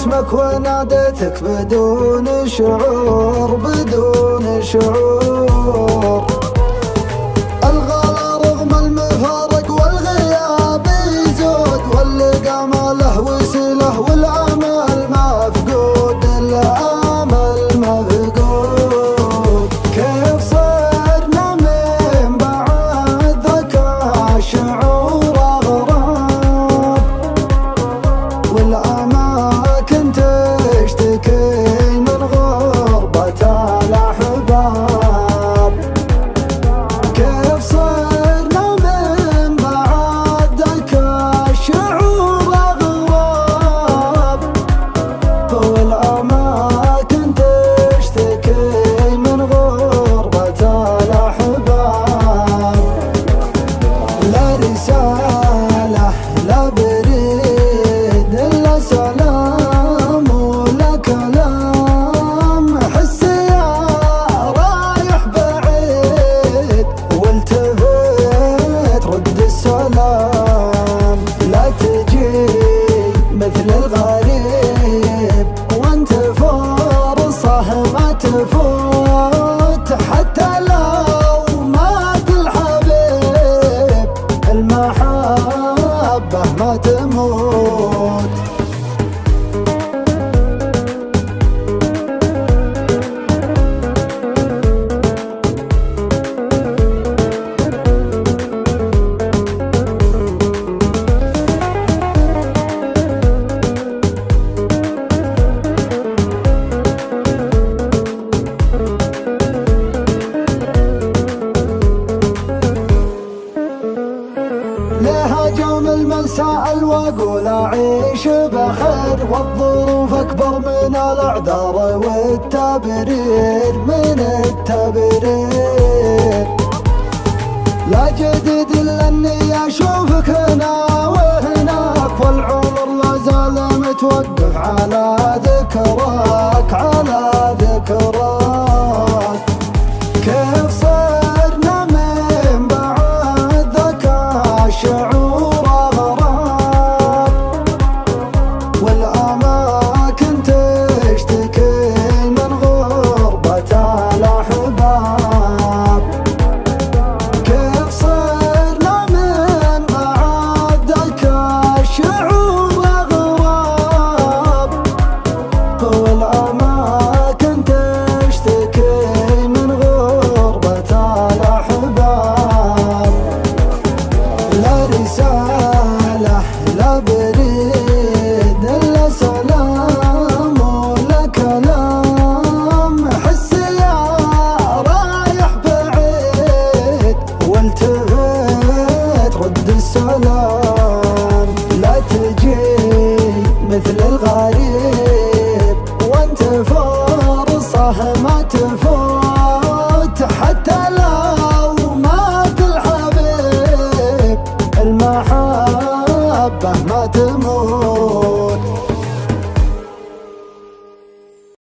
اسمك وناديتك بدون شعور بدون شعور. الغلا رغم المفارق والغياب يزود، واللقى ما له وسيله والامل مفقود، الامل مفقود. كيف صرنا من بعد ذاك الشعور اغراب، والاماكن تشتكي من غربة الاحباب. كيف صرنا من بعد ذاك الشعور اغراب، والاماكن تشتكي من غربة الاحباب. لا رسالة لا بريد الا سلام ولا كلام، حس يا رايح بعيد والتفت رد السلام. لا تجي مثل الغريب وانت فرصة ما تفوت، حتى لو مات الحبيب المحبة ما تموت. لها جوم المساء واقول اعيش بخير، والظروف اكبر من الاعذار والتبرير من التبرير. لا جديد الا اني اشوفك هنا وهناك، والعمر لا زال متوقف على ذكراك على ذكراك.